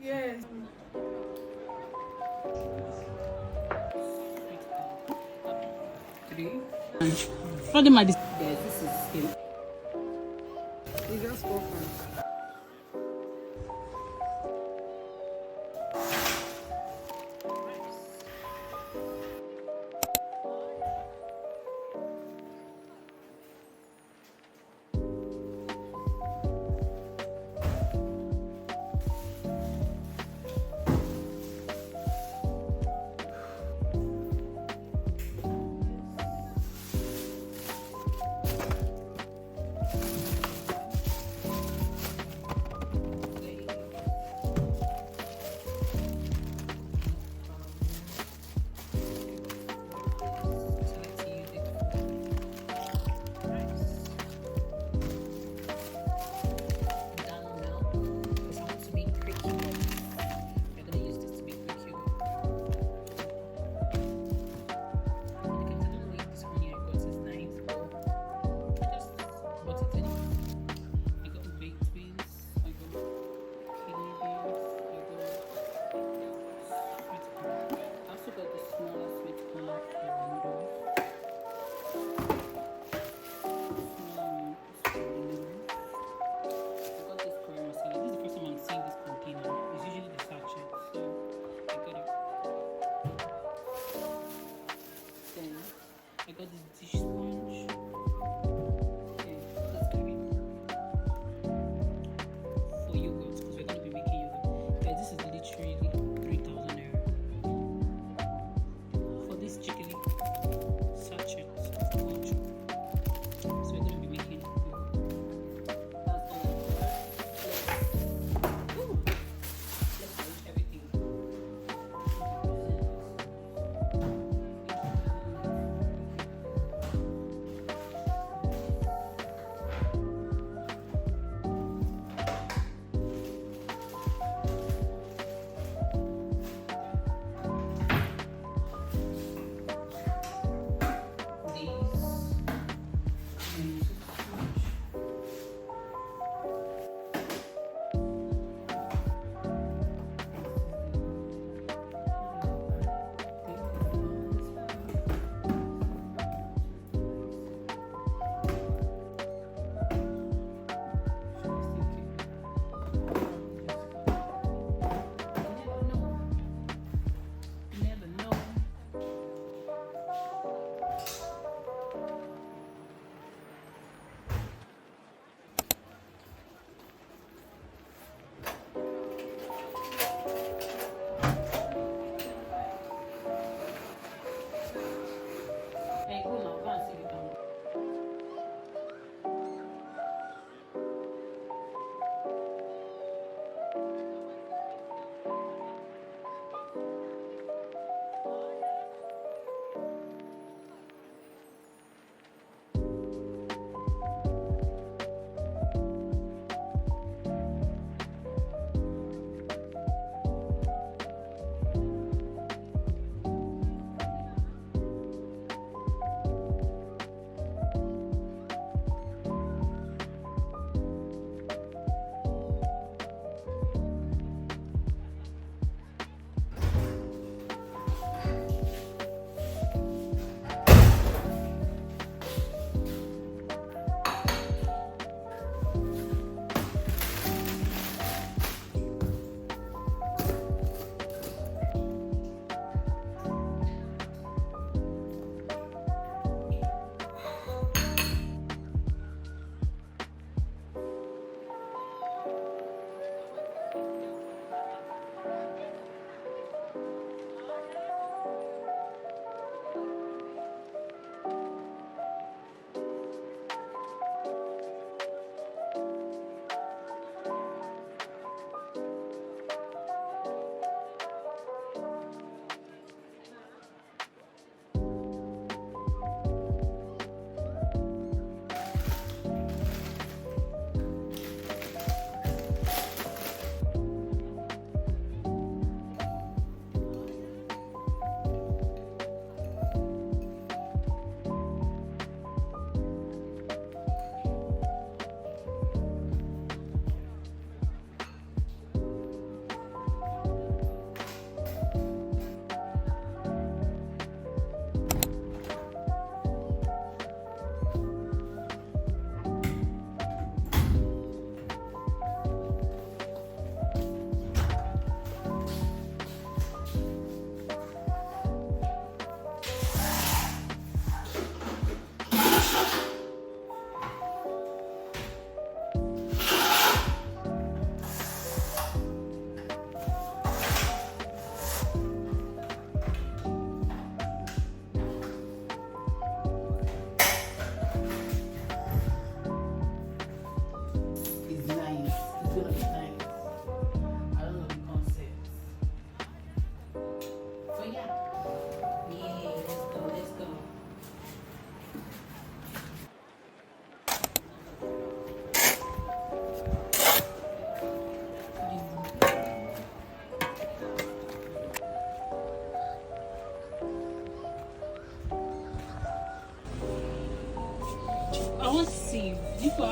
Yes. Three. What am I? Yes, this is skin. You just open.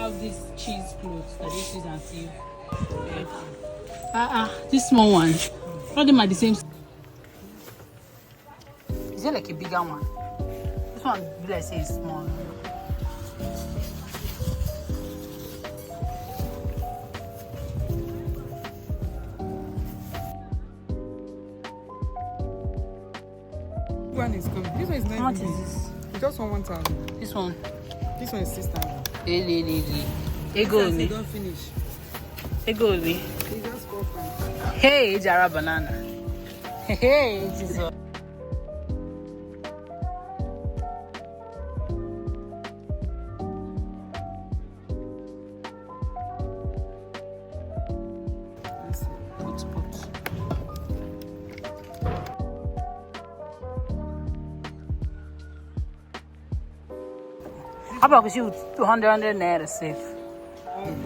have this cheese clothes that they use and see. This small one. All of them are the same. Is there like a bigger one? This one, let's say, is small. One is coming. This one is not. How much even is big. this? It's just 1,000. This one. This one is 6,000. Ego They me. don't finish. Ego me. It's just 4 francs. Hey, Jara banana. Hey, Jesus. Let's see. Put. How about we see 200 naira safe?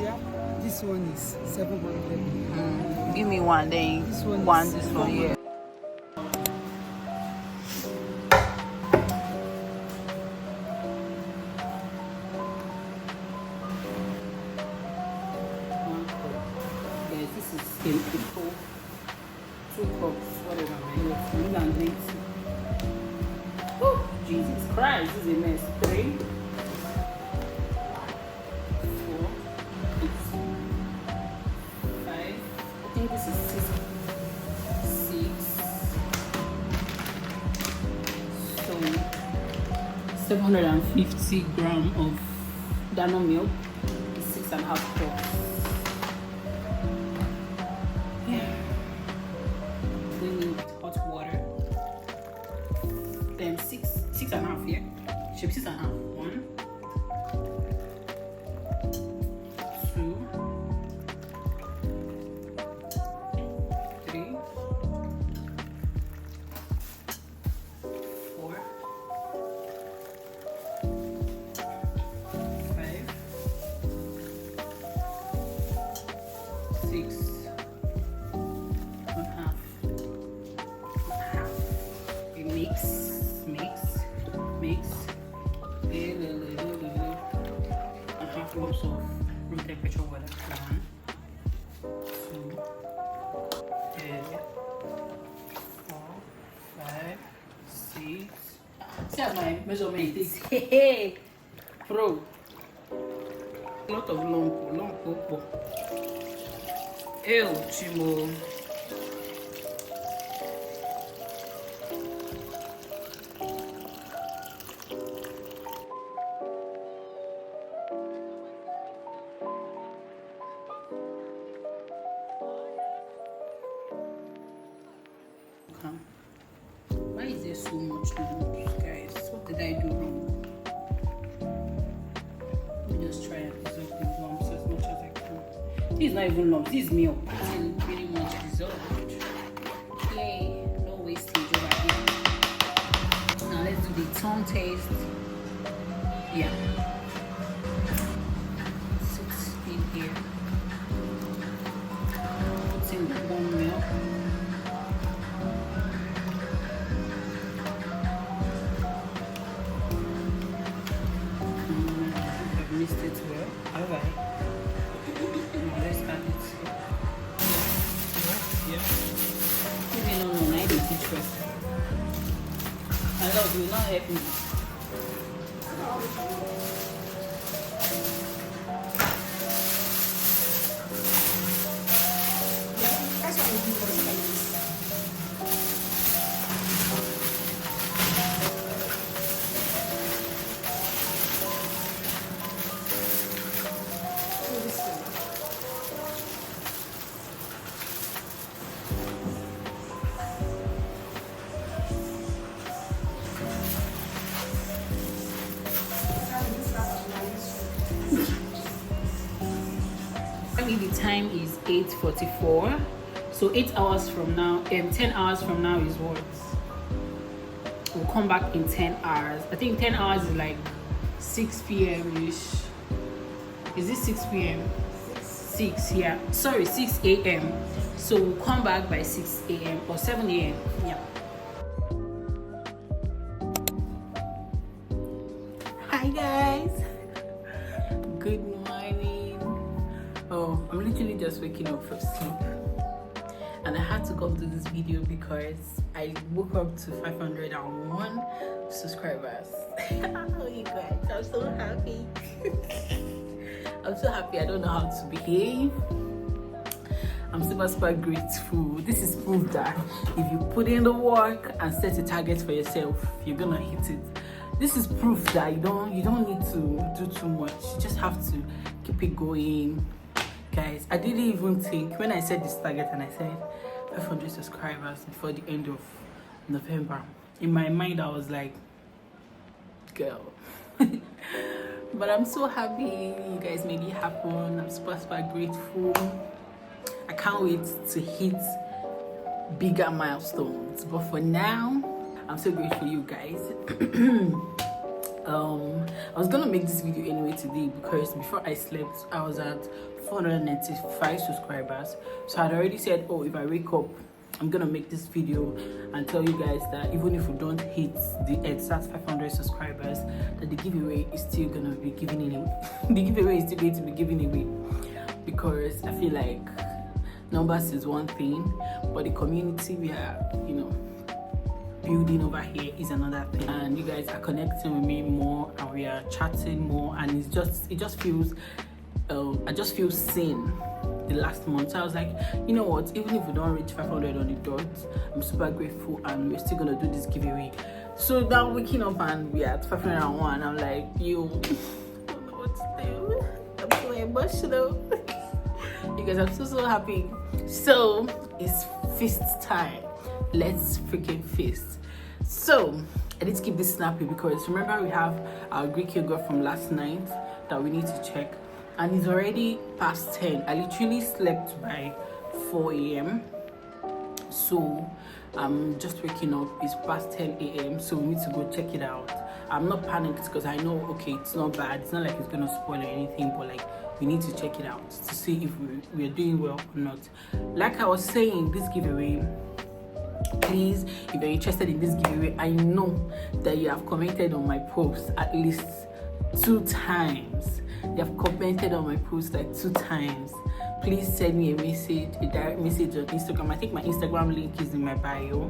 Yeah. This one is 700. Give me one, then This one is this one, yeah. Yes, this is simple. 2 cups, whatever, man. Oh, Jesus Christ, this is a mess. 3, 4, 5. I think this is 6. So 750 grams of Dano milk is 6.5 cups. Yeah. We need hot water. Then 6.5, yeah? Should be 6.5. 1, 2, 3, 4, 5, 6, 1/2. We mix. 1/2 cups of room temperature water. 1, 2, 3, 4, 5, 6. See how my measurement is. Hey, bro. A lot of long. Ew, chimo. Why is there so much lumps, guys? What did I do wrong? Let me just try and dissolve these lumps as much as I can. This is not even lumps, this is milk. It's pretty much dissolved. Yay, no wastage over here. Now let's do the tongue taste. Yeah. Sits in here. It's in warm milk. Mixed it well. Alright. Now let's add it. Yeah. Even no, I need to teach first. I love you, not help me. That's what we do for space. The time is 8:44, so 8 hours from now, 10 hours from now is what? We'll come back in 10 hours. I think 10 hours is like 6 p.m. ish. Is this 6 p.m.? 6, yeah. Sorry, 6 a.m. So we'll come back by 6 a.m. or 7 a.m. Yeah. Hi guys. Good morning. just waking up from sleep, and I had to come to this video because I woke up to 501 subscribers. Oh, you guys, I'm so happy. I'm so happy. I don't know how to behave. I'm super grateful. This is proof that if you put in the work and set a target for yourself, you're gonna hit it. This is proof that you don't need to do too much. You just have to keep it going. Guys, I didn't even think when I set this target and I said 500 subscribers before the end of November. In my mind, I was like, girl. But I'm so happy you guys made it happen. I'm super grateful. I can't wait to hit bigger milestones. But for now, I'm so grateful you guys. I was gonna make this video anyway today because before I slept, I was at 495 subscribers. So I'd already said, oh, if I wake up, I'm gonna make this video and tell you guys that even if we don't hit the exact 500 subscribers, that the giveaway is still gonna be given away. The giveaway is still going to be given away, because I feel like numbers is one thing, but the community we are, building over here is another thing. And you guys are connecting with me more, and we are chatting more, and it just feels I just feel seen the last month. So I was like, you know what, even if we don't reach 500 on the dot, I'm super grateful, and we're still gonna do this giveaway. So now waking up and we're at 501, I'm like, yo, I don't know what to do. I'm so emotional. You guys, I'm so happy. So it's feast time. Let's freaking feast. So I need to keep this snappy because remember we have our Greek yogurt from last night that we need to check, and it's already past 10. I literally slept by 4 a.m. so I'm just waking up. It's past 10 a.m. so we need to go check it out. I'm not panicked because I know, okay, it's not bad, it's not like it's gonna spoil or anything, but like we need to check it out to see if we're doing well or not. Like I was saying, this giveaway, please, if you're interested in this giveaway, I know that you have commented on my post at least 2 times. You have commented on my post like 2 times. Please send me a message, a direct message on Instagram. I think my Instagram link is in my bio.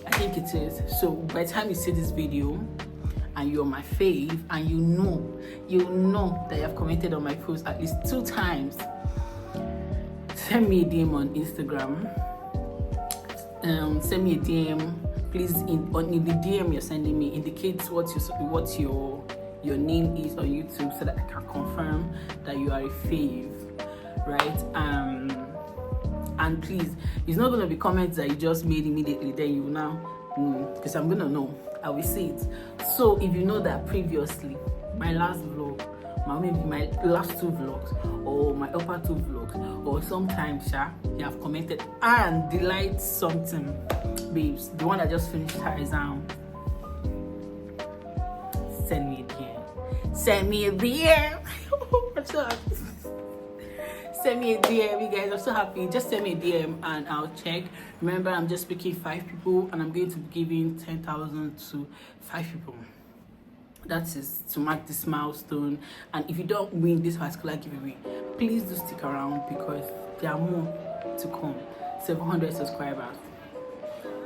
I think it is. So by the time you see this video and you're my fave and you know that you have commented on my post at least 2 times, send me a DM on Instagram. Send me a DM, please. In the DM you're sending me, indicate what your name is on YouTube so that I can confirm that you are a fave, right? And please, it's not gonna be comments that you just made immediately then you now, because I'm gonna know, I will see it. So if you know that previously, my last vlog, maybe my last 2 vlogs, or my upper 2 vlogs, or sometimes you have commented and delight something, babes, the one that just finished her exam, send me a DM. Send me a DM. I'm so happy. Send me a DM, you guys. I'm so happy. Just send me a DM and I'll check. Remember, I'm just picking 5 people and I'm going to be giving 10,000 to 5 people. That is to mark this milestone. And if you don't win this particular giveaway, please do stick around because there are more to come. 700 subscribers,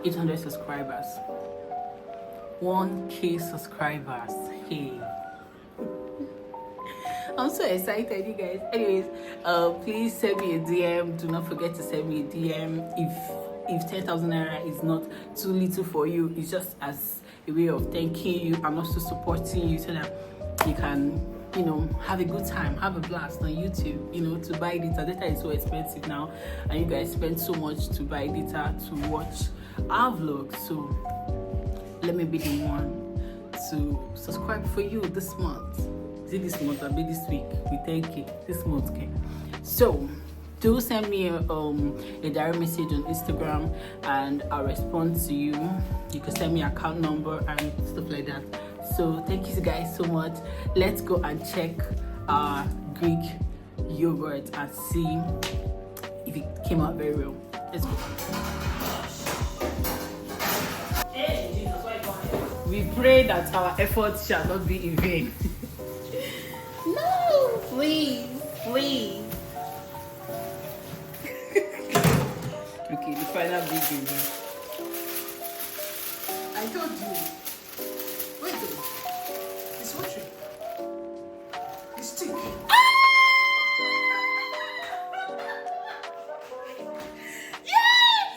800 subscribers, 1K subscribers. Hey, I'm so excited, you guys. Anyways, please send me a DM. Do not forget to send me a DM if 10,000 naira is not too little for you. It's just as a way of thanking you and also supporting you so that you can, have a good time, have a blast on YouTube, to buy data. Data is so expensive now, and you guys spend so much to buy data to watch our vlogs. So let me be the one to subscribe for you this month. Is it this month or be this week? We thank you. This month, okay? So do send me a direct message on Instagram and I'll respond to you. You can send me account number and stuff like that. So thank you guys so much. Let's go and check our Greek yogurt and see if it came out very well. Let's go. We pray that our efforts shall not be in vain. No, please. Okay, the final video. I told you. Wait, it's watching. It's thick.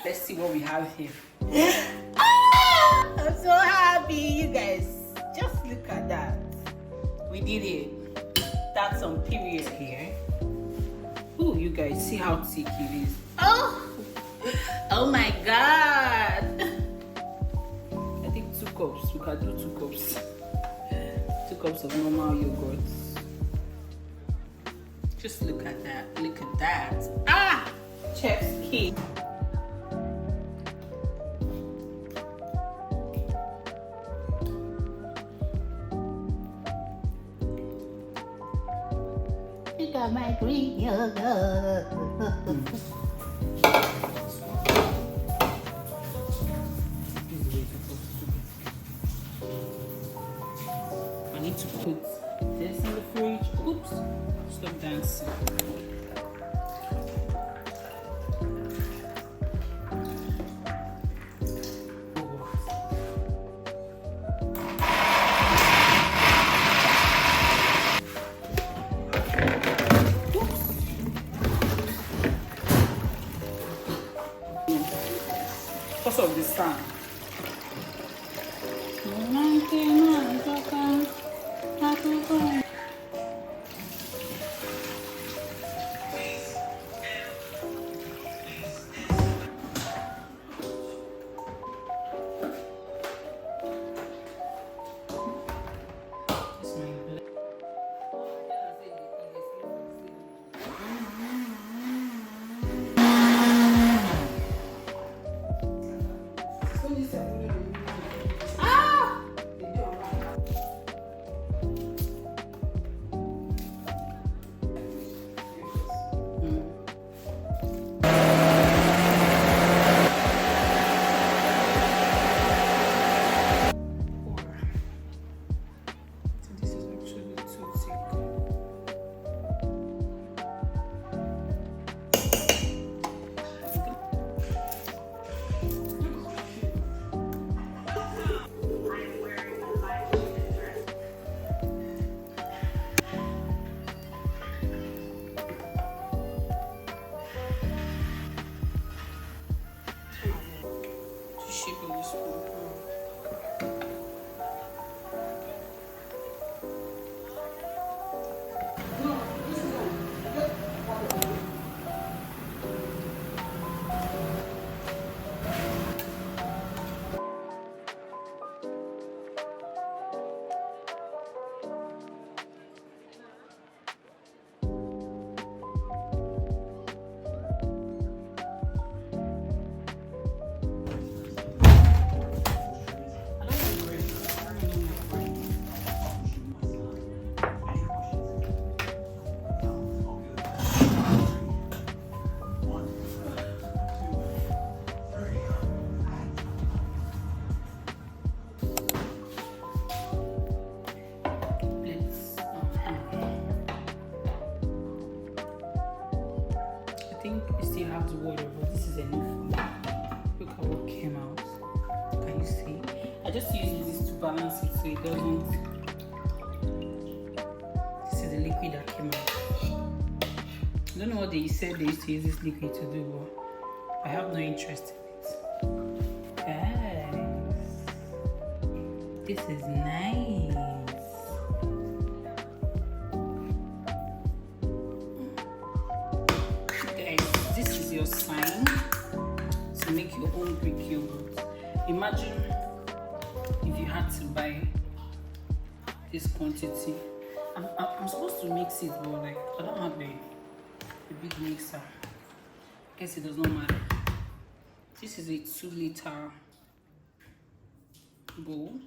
Let's see what we have here. I'm so happy, you guys. Just look at that. We did it. That's on period here. Ooh, you guys see how thick it is. Oh my god. I think 2 cups. We can do 2 cups. 2 cups of normal yogurt. Just look at that. Look at that. Chef's kiss. You got my green yogurt. I need to put this in the fridge. Oops. Stop dancing. Because of the sun. Have the water, but this is enough for me. Look at what came out. Can you see? I just use this to balance it so it doesn't. This is the liquid that came out. I don't know what they said they used to use this liquid to do, but I have no interest in it. Guys, this is nice. Your sign to make your own Greek yogurt. Imagine if you had to buy this quantity. I'm supposed to mix it, but like I don't have a big mixer. I guess it does not matter. This is a 2-liter bowl.